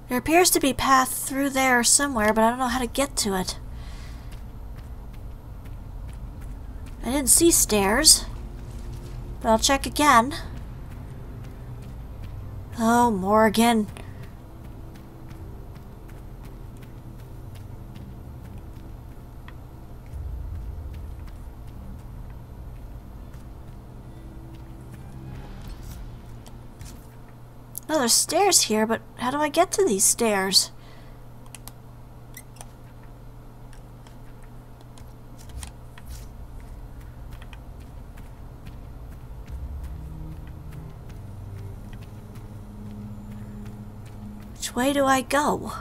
There appears to be a path through there somewhere, but I don't know how to get to it. I didn't see stairs, but I'll check again. Oh, Morgan. No, there's stairs here, but how do I get to these stairs? Which way do I go?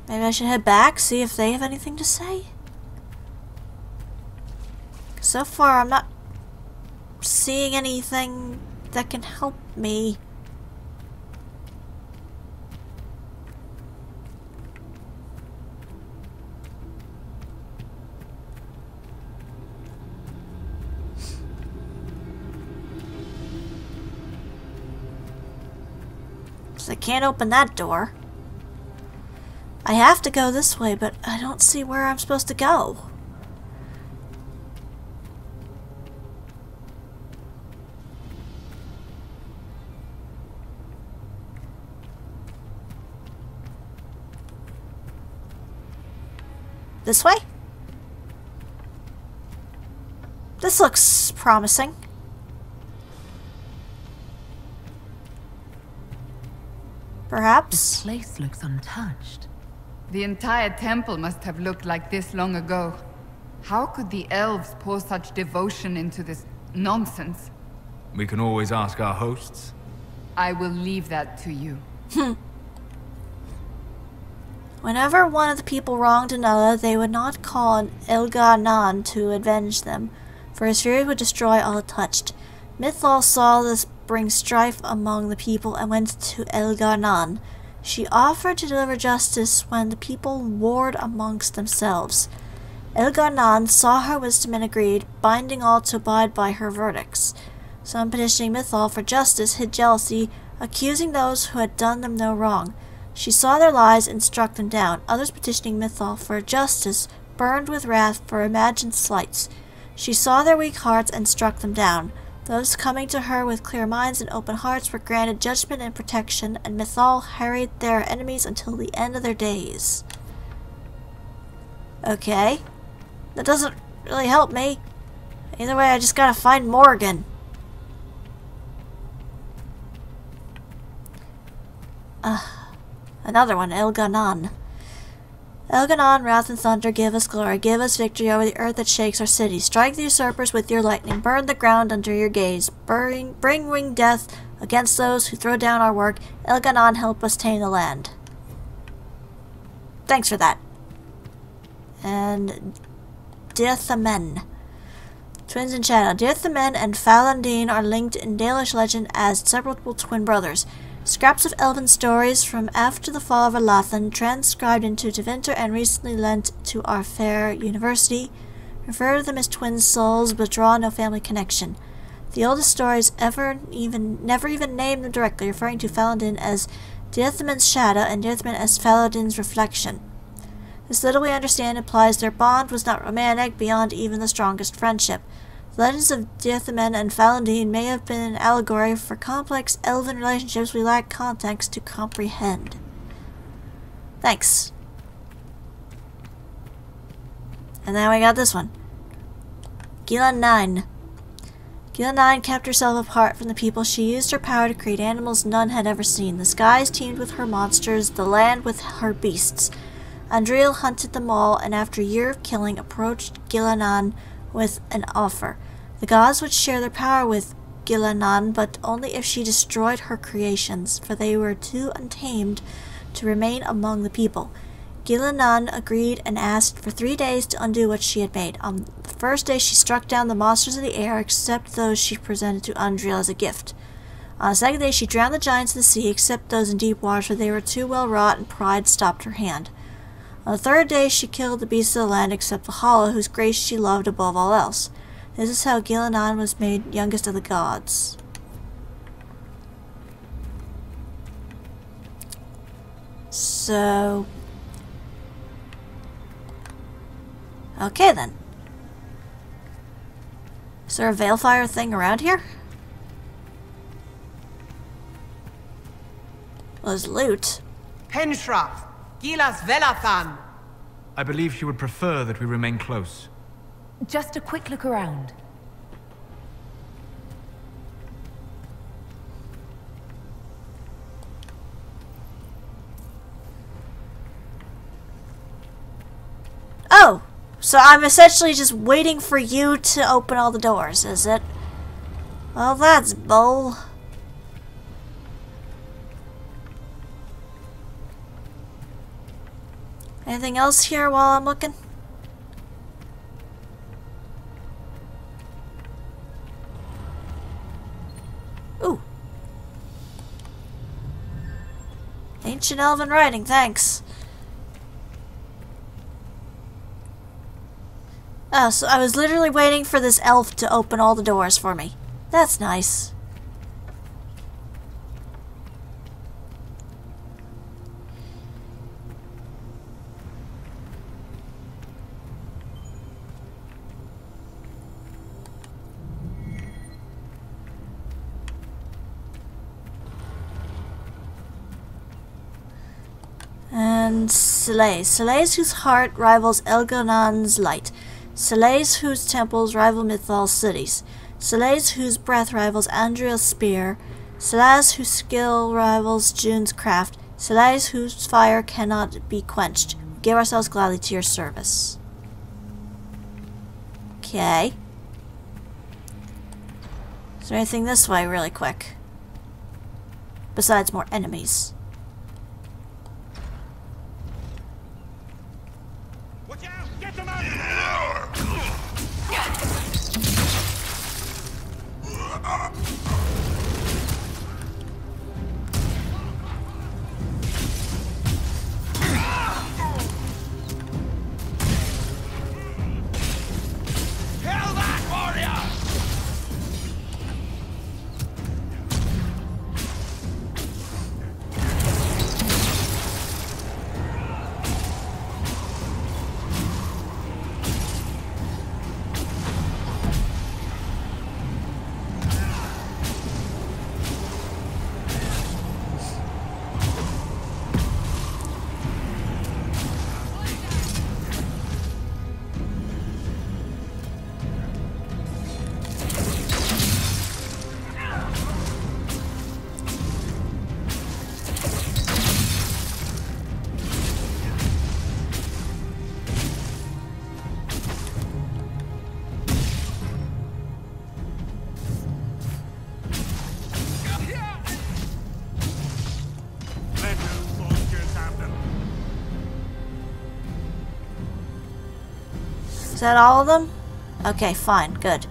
Maybe I should head back, see if they have anything to say? So far, I'm not seeing anything that can help me. So I can't open that door. I have to go this way, but I don't see where I'm supposed to go. This way? This looks promising. Perhaps? This place looks untouched. The entire temple must have looked like this long ago. How could the elves pour such devotion into this nonsense? We can always ask our hosts. I will leave that to you. Whenever one of the people wronged another, they would not call on Elgar'nan to avenge them, for his fury would destroy all it touched. Mythal saw this bring strife among the people and went to Elgar'nan. She offered to deliver justice when the people warred amongst themselves. Elgar'nan saw her wisdom and agreed, binding all to abide by her verdicts. Some petitioning Mythal for justice hid jealousy, accusing those who had done them no wrong. She saw their lies and struck them down. Others petitioning Mythal for justice burned with wrath for imagined slights. She saw their weak hearts and struck them down. Those coming to her with clear minds and open hearts were granted judgment and protection, and Mythal harried their enemies until the end of their days. Okay. That doesn't really help me. Either way, I just gotta find Morgan. Another one, Elgar'nan. Elgar'nan, wrath and thunder, give us glory. Give us victory over the earth that shakes our city. Strike the usurpers with your lightning. Burn the ground under your gaze. Bring winged death against those who throw down our work. Elgar'nan, help us tame the land. Thanks for that. And Diathamen. Twins in shadow. Diathamen and Falandine are linked in Dalish legend as separable twin brothers. Scraps of elven stories from after the fall of Alathan, transcribed into Tevinter and recently lent to our fair university, refer to them as twin souls but draw no family connection. The oldest stories never even name them directly, referring to Falandin as Diathamen's shadow and Diathamen as Falandin's reflection. This little we understand implies their bond was not romantic beyond even the strongest friendship. The legends of Diathamen and Falandine may have been an allegory for complex elven relationships we lack context to comprehend. Thanks. And now we got this one. Gila 9. Gila 9 kept herself apart from the people. She used her power to create animals none had ever seen. The skies teemed with her monsters, the land with her beasts. Andriel hunted them all, and after a year of killing, approached Gila 9 with an offer. The gods would share their power with Gila 9, but only if she destroyed her creations, for they were too untamed to remain among the people. Gila 9 agreed and asked for 3 days to undo what she had made. On the first day she struck down the monsters of the air, except those she presented to Andriel as a gift. On the second day she drowned the giants of the sea, except those in deep waters, for they were too well wrought and pride stopped her hand. On the third day she killed the beasts of the land, except the Hollow, whose grace she loved above all else. This is how Gila 9 was made youngest of the gods. So... okay then. Is there a Veilfire thing around here? Well, there's loot. Penshraft, Gilas Velathan. I believe she would prefer that we remain close. Just a quick look around. Oh! So I'm essentially just waiting for you to open all the doors, is it? Well, that's bull. Anything else here while I'm looking? Ooh. Ancient Elven writing, thanks. Oh, so I was literally waiting for this elf to open all the doors for me. That's nice. And Soleil. Soleil's whose heart rivals Elgonan's light. Soleil's whose temples rival Mythal's cities. Soleil's whose breath rivals Andriel's spear. Soleil's whose skill rivals June's craft. Soleil's whose fire cannot be quenched. We give ourselves gladly to your service. Okay. Is there anything this way really quick? Besides more enemies. Watch out! Get them out! Kill that warrior! Is that all of them? Okay, fine, good.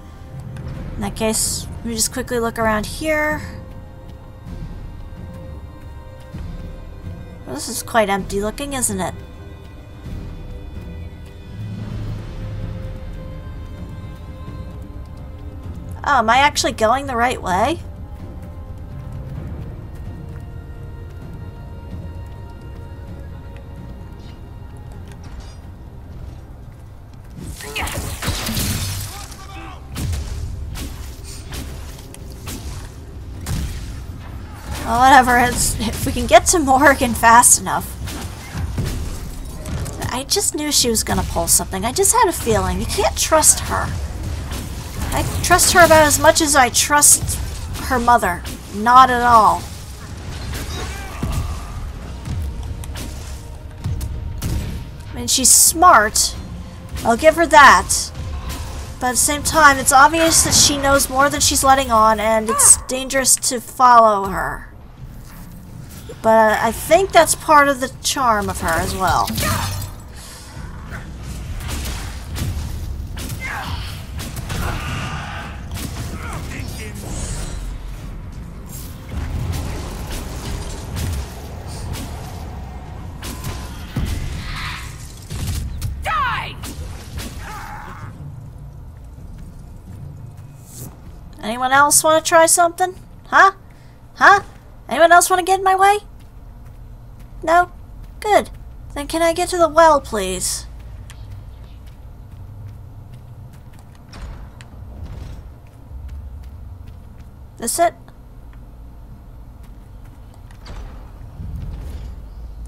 In that case, let me just quickly look around here. Well, this is quite empty looking, isn't it? Oh, am I actually going the right way? Well, whatever, if we can get to Morrigan fast enough. I just knew she was gonna pull something. I just had a feeling. You can't trust her. I trust her about as much as I trust her mother. Not at all. I mean, she's smart. I'll give her that. But at the same time, it's obvious that she knows more than she's letting on, and it's dangerous to follow her. But I think that's part of the charm of her as well. Die! Anyone else want to try something? Huh? Huh? Anyone else want to get in my way? No? Good. Then can I get to the well, please? This it?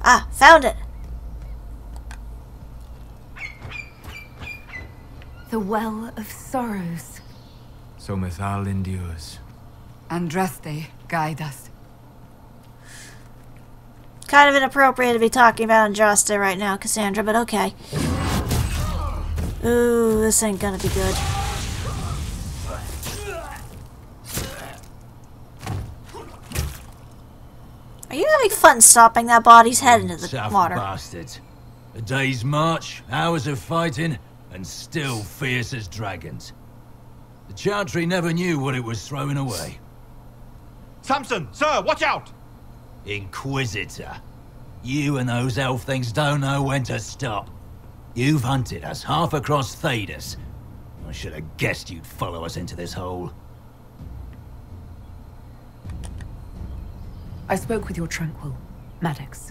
Ah, found it. The Well of Sorrows. So Mithal endures. Andraste, guide us. Kind of inappropriate to be talking about Andraste right now, Cassandra, but okay. Ooh, this ain't gonna be good. Are you having fun stomping that body's head into the Tough water? bastards. A day's march, hours of fighting, and still fierce as dragons. The Chantry never knew what it was throwing away. Samson, sir, watch out! Inquisitor. You and those elf things don't know when to stop. You've hunted us half across Thedas. I should have guessed you'd follow us into this hole. I spoke with your Tranquil, Maddox.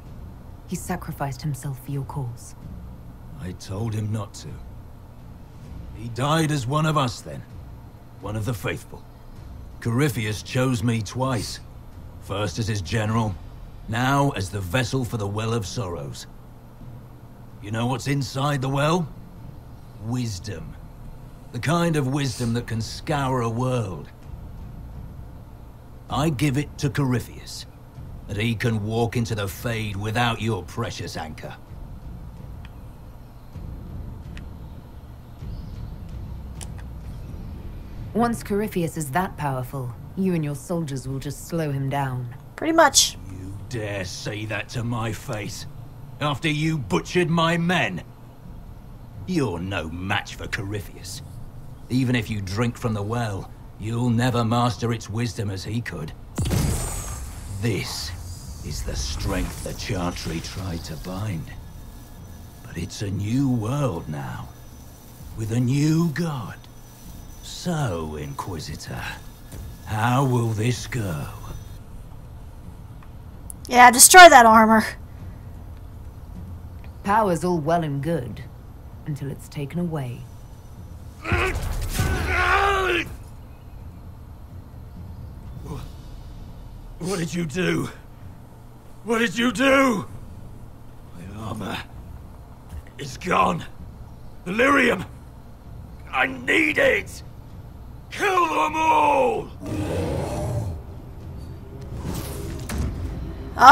He sacrificed himself for your cause. I told him not to. He died as one of us then. One of the faithful. Corypheus chose me twice. First as his general, now as the vessel for the Well of Sorrows. You know what's inside the well? Wisdom. The kind of wisdom that can scour a world. I give it to Corypheus, that he can walk into the Fade without your precious anchor. Once Corypheus is that powerful, you and your soldiers will just slow him down. Pretty much. You dare say that to my face? After you butchered my men? You're no match for Corypheus. Even if you drink from the well, you'll never master its wisdom as he could. This is the strength the Chantry tried to bind. But it's a new world now, with a new god. So, Inquisitor, how will this go? Yeah, destroy that armor. Power's all well and good, until it's taken away. What did you do? What did you do? My armor is gone. Delirium! I need it! Kill them all!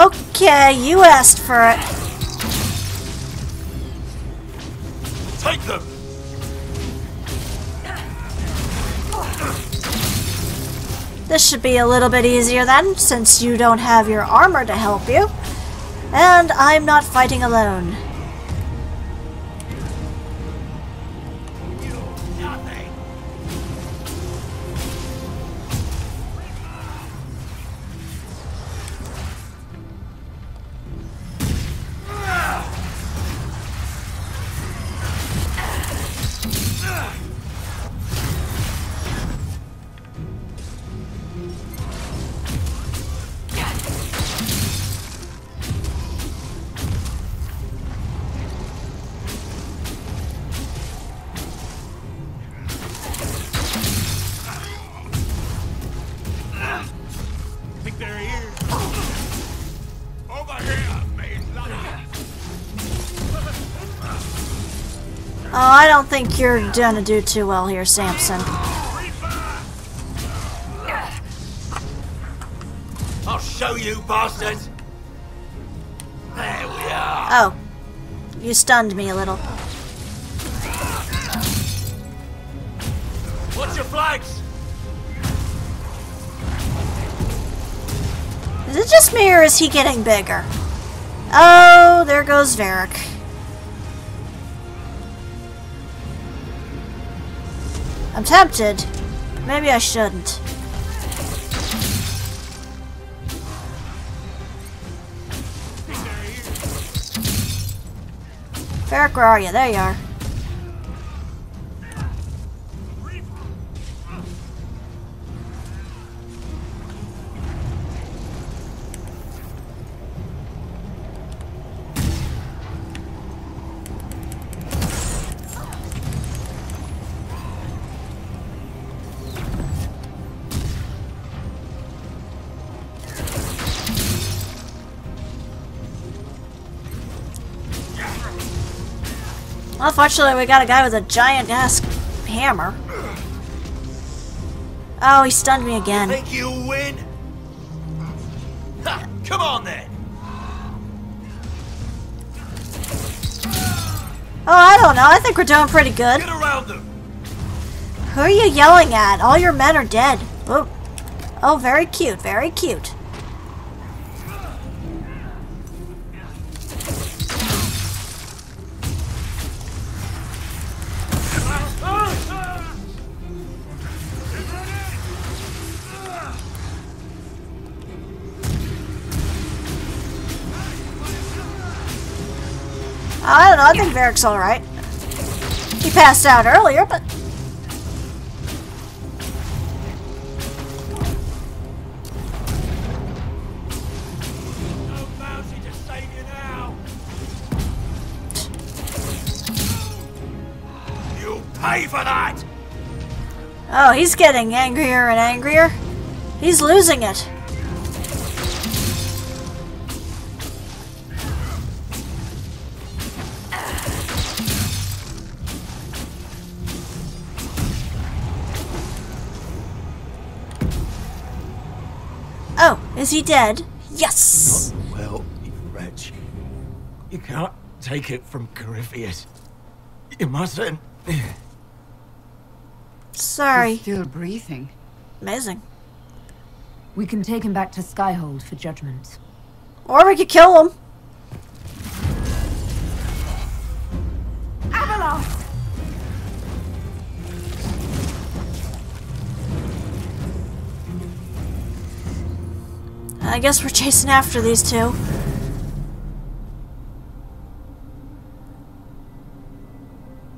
Okay, you asked for it. Take them! This should be a little bit easier then, since you don't have your armor to help you. And I'm not fighting alone. Oh, I don't think you're gonna do too well here, Samson. I'll show you, bastards! There we are! Oh. You stunned me a little. Watch your flanks! Is it just me or is he getting bigger? Oh, there goes Varric. I'm tempted. Maybe I shouldn't. Varric, where are you? There you are. Unfortunately, we got a guy with a giant-ass hammer. Oh, he stunned me again. Think you'll win? Ha! Come on then! Oh, I don't know. I think we're doing pretty good. Get around them! Who are you yelling at? All your men are dead. Oh, oh, very cute, very cute. I don't know, I think Varric's alright. He passed out earlier, but... No bounty to save you now! You'll pay for that! Oh, he's getting angrier and angrier. He's losing it. Oh, is he dead? Yes! Well, you wretch. You can't take it from Corypheus. You mustn't. Sorry. He's still breathing. Amazing. We can take him back to Skyhold for judgment. Or we could kill him. Avalanche! I guess we're chasing after these two.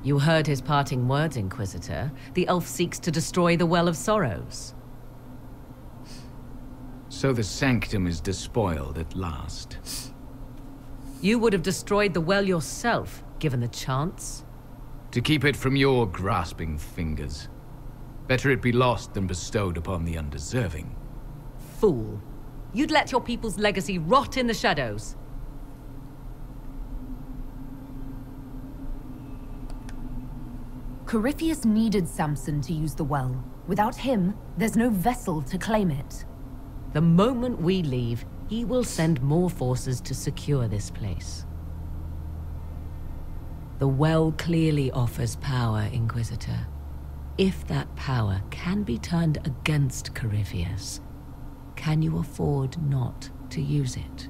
You heard his parting words, Inquisitor. The elf seeks to destroy the Well of Sorrows. So the sanctum is despoiled at last. You would have destroyed the well yourself, given the chance. To keep it from your grasping fingers. Better it be lost than bestowed upon the undeserving. Fool. You'd let your people's legacy rot in the shadows. Corypheus needed Samson to use the well. Without him, there's no vessel to claim it. The moment we leave, he will send more forces to secure this place. The well clearly offers power, Inquisitor. If that power can be turned against Corypheus, can you afford not to use it?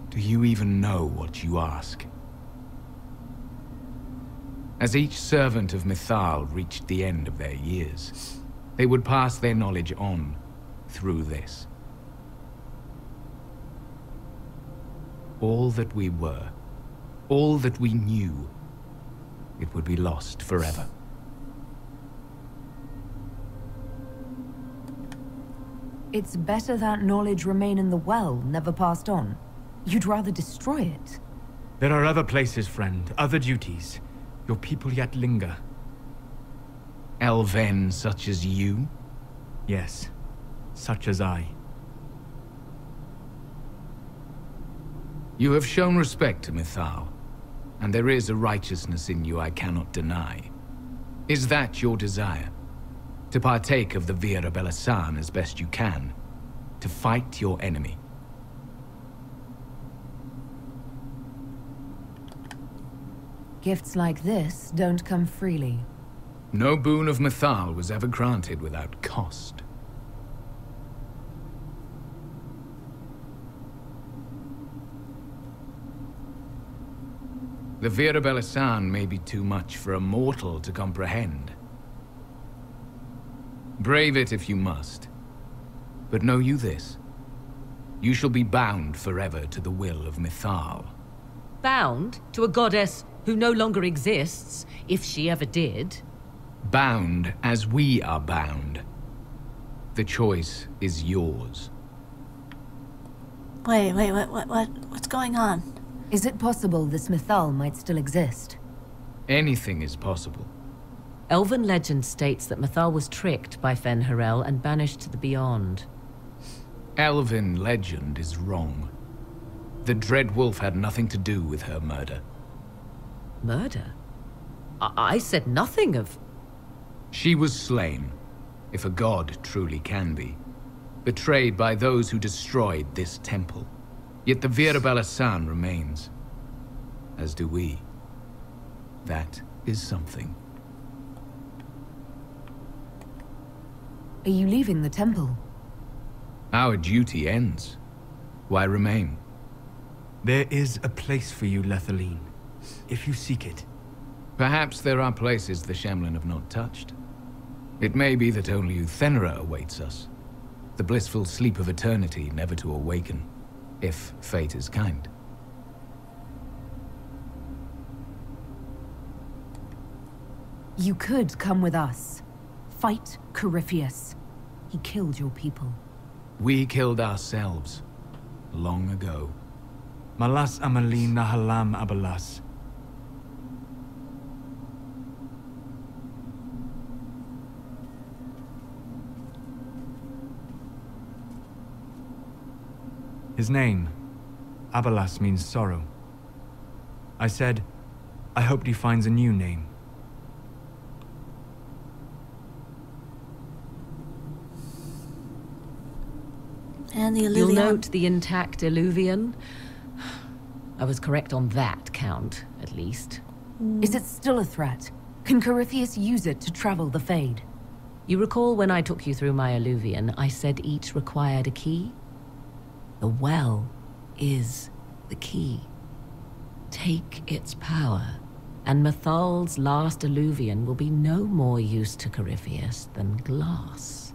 Do you even know what you ask? As each servant of Mythal reached the end of their years, they would pass their knowledge on through this. All that we were, all that we knew, it would be lost forever. It's better that knowledge remain in the well, never passed on. You'd rather destroy it. There are other places, friend, other duties. Your people yet linger. Elven such as you? Yes, such as I. You have shown respect to Mythal, and there is a righteousness in you I cannot deny. Is that your desire? To partake of the Vira Belasan as best you can? To fight your enemy? Gifts like this don't come freely. No boon of Mythal was ever granted without cost. The Vira Belasan may be too much for a mortal to comprehend. Brave it if you must. But know you this. You shall be bound forever to the will of Mythal. Bound to a goddess who no longer exists, if she ever did. Bound as we are bound. The choice is yours. Wait, what's going on? Is it possible this Mythal might still exist? Anything is possible. Elven legend states that Mythal was tricked by Fen-Harel and banished to the Beyond. Elven legend is wrong. The Dread Wolf had nothing to do with her murder. Murder? I said nothing of... She was slain, if a god truly can be. Betrayed by those who destroyed this temple. Yet the Virabala-san remains. As do we. That is something. Are you leaving the temple? Our duty ends. Why remain? There is a place for you, Lethaline, if you seek it. Perhaps there are places the Shemlin have not touched. It may be that only Uthenera awaits us. The blissful sleep of eternity never to awaken, if fate is kind. You could come with us. Fight Corypheus. He killed your people. We killed ourselves. Long ago. Malas amalin nahalam abalas. His name, Abalas, means sorrow. I said, I hoped he finds a new name. And the Illuvian. You'll note the intact Illuvian. I was correct on that count, at least. Is it still a threat? Can Corypheus use it to travel the Fade? You recall when I took you through my Illuvian, I said each required a key? The well is the key. Take its power, and Mythal's last Illuvian will be no more use to Corypheus than glass.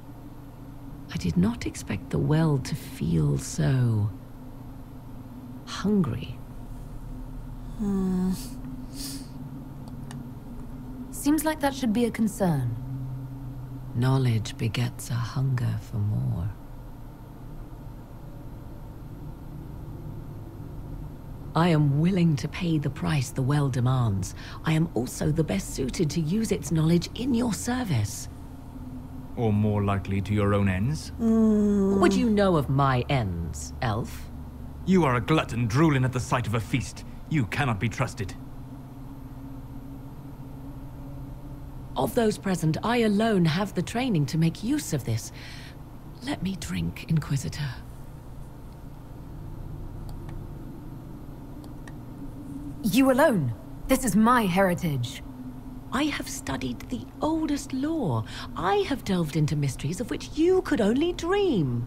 I did not expect the well to feel so... hungry. Seems like that should be a concern. Knowledge begets a hunger for more. I am willing to pay the price the well demands. I am also the best suited to use its knowledge in your service. Or more likely to your own ends? What would you know of my ends, elf? You are a glutton drooling at the sight of a feast. You cannot be trusted. Of those present, I alone have the training to make use of this. Let me drink, Inquisitor. You alone? This is my heritage. I have studied the oldest lore. I have delved into mysteries of which you could only dream.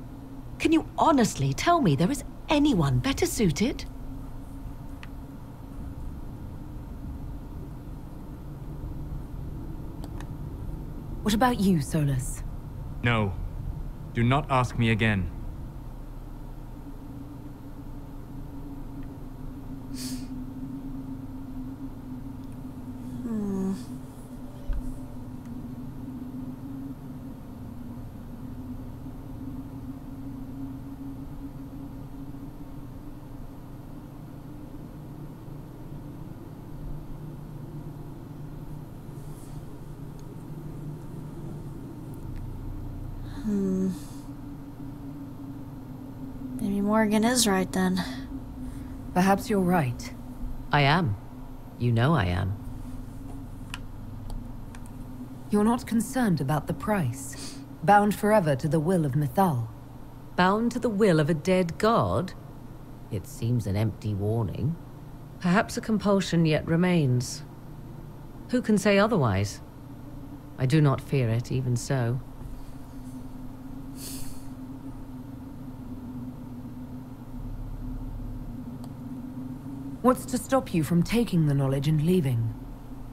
Can you honestly tell me there is anyone better suited? What about you, Solus? No. Do not ask me again. Maybe Morgan is right then. Perhaps you're right. I am. You know I am. You're not concerned about the price. Bound forever to the will of Mythal. Bound to the will of a dead god? It seems an empty warning. Perhaps a compulsion yet remains. Who can say otherwise? I do not fear it, even so. What's to stop you from taking the knowledge and leaving?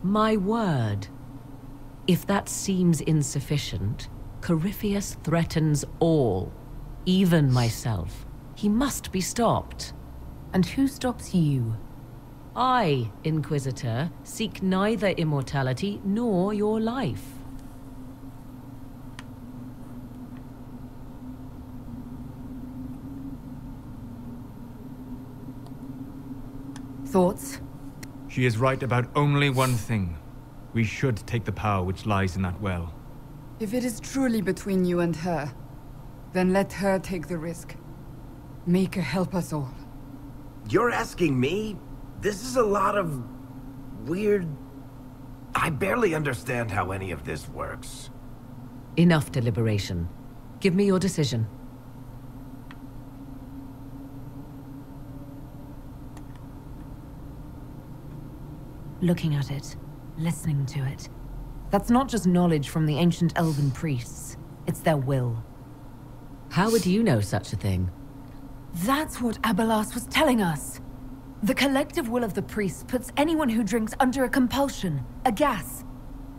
My word. If that seems insufficient, Corypheus threatens all, even myself. He must be stopped. And who stops you? I, Inquisitor, seek neither immortality nor your life. Thoughts? She is right about only one thing. We should take the power which lies in that well. If it is truly between you and her, then let her take the risk. Make her help us all. You're asking me? This is a lot of... weird... I barely understand how any of this works. Enough deliberation. Give me your decision. Looking at it, listening to it. That's not just knowledge from the ancient elven priests. It's their will. How would you know such a thing? That's what Abelas was telling us. The collective will of the priests puts anyone who drinks under a compulsion, a gas.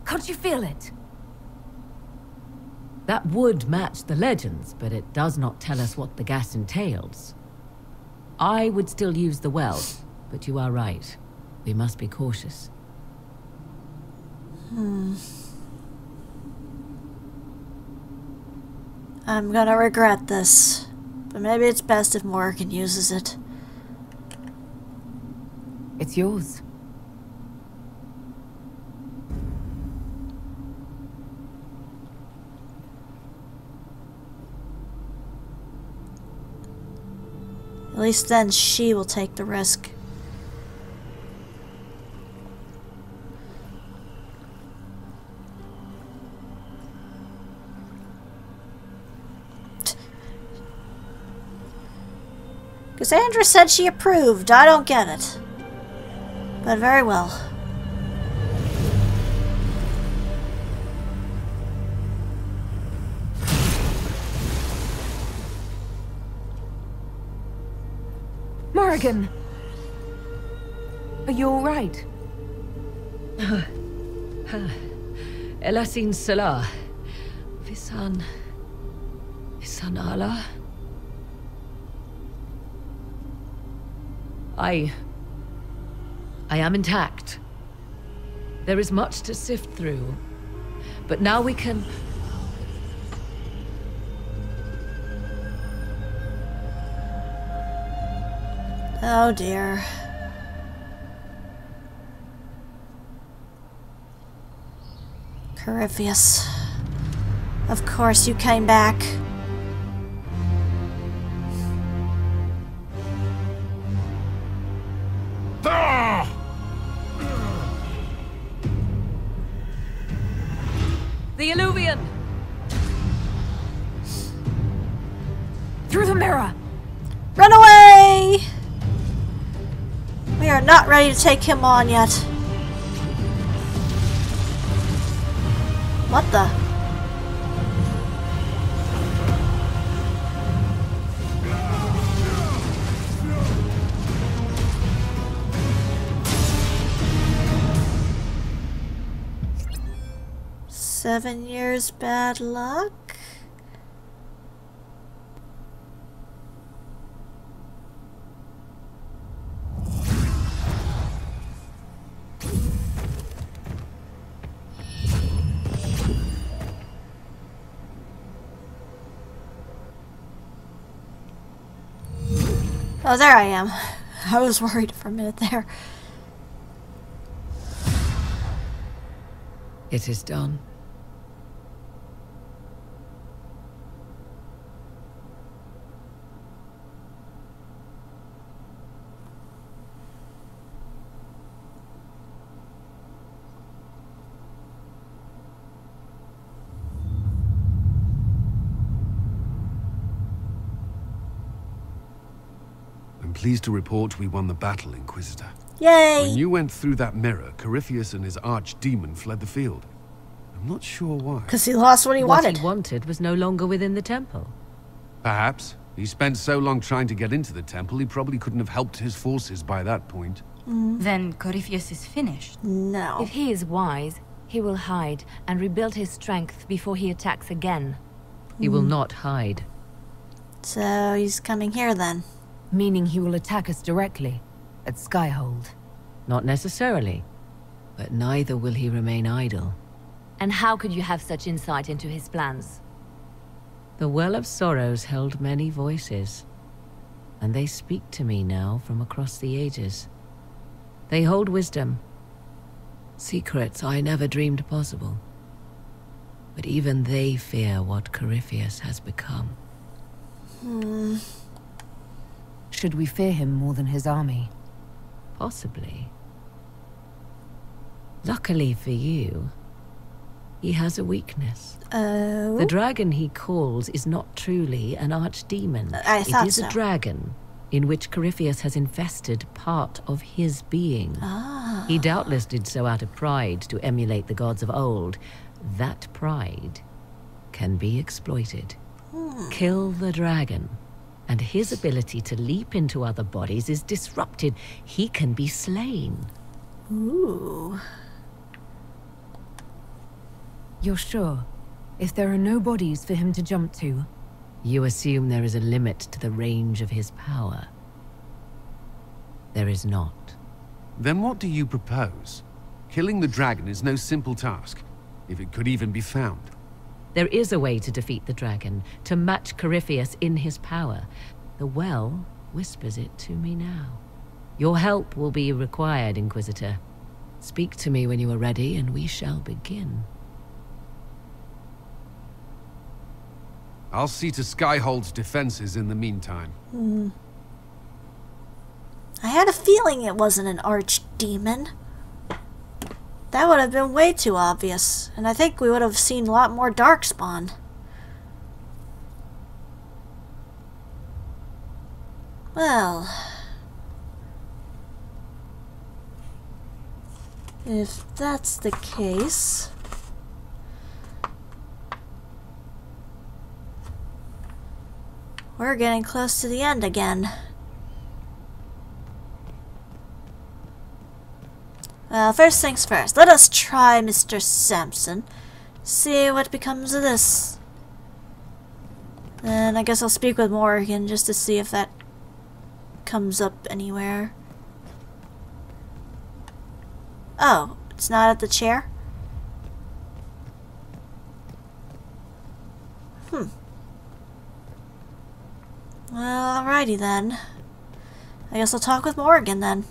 Can't you feel it? That would match the legends, but it does not tell us what the gas entails. I would still use the well, but you are right. We must be cautious. I'm gonna regret this, but maybe it's best if Morgan uses it. It's yours. At least then she will take the risk. Cassandra said she approved. I don't get it. But very well. Morgan! Are you alright? Elasin Salah. Visan Allah. I am intact. There is much to sift through, but now we can... Oh dear. Corypheus. Of course you came back. The Illuvian! Through the mirror! Run away! We are not ready to take him on yet. What the? Seven years bad luck? Oh, there I am. I was worried for a minute there. It is done. Pleased to report we won the battle, Inquisitor. Yay! When you went through that mirror, Corypheus and his archdemon fled the field. I'm not sure why. Because he lost what he wanted. What he wanted was no longer within the temple. Perhaps. He spent so long trying to get into the temple, he probably couldn't have helped his forces by that point. Then Corypheus is finished. No. If he is wise, he will hide and rebuild his strength before he attacks again. He will not hide. So he's coming here then. Meaning he will attack us directly, at Skyhold. Not necessarily, but neither will he remain idle. And how could you have such insight into his plans? The Well of Sorrows held many voices, and they speak to me now from across the ages. They hold wisdom, secrets I never dreamed possible. But even they fear what Corypheus has become. Should we fear him more than his army? Possibly. Luckily for you, he has a weakness. Oh? The dragon he calls is not truly an archdemon. I thought it is so. a dragon in which Corypheus has infested part of his being. Ah. He doubtless did so out of pride to emulate the gods of old. That pride can be exploited. Kill the dragon, and his ability to leap into other bodies is disrupted. He can be slain. Ooh. You're sure? If there are no bodies for him to jump to? You assume there is a limit to the range of his power. There is not. Then what do you propose? Killing the dragon is no simple task, if it could even be found. There is a way to defeat the dragon, to match Corypheus in his power. The well whispers it to me now. Your help will be required, Inquisitor. Speak to me when you are ready, and we shall begin. I'll see to Skyhold's defenses in the meantime. I had a feeling it wasn't an archdemon. That would have been way too obvious, and I think we would have seen a lot more darkspawn. Well, if that's the case, we're getting close to the end again. Well, first things first, let us try Mr. Samson. See what becomes of this. And I guess I'll speak with Morgan just to see if that comes up anywhere. Oh, it's not at the chair? Well, alrighty then. I guess I'll talk with Morgan then.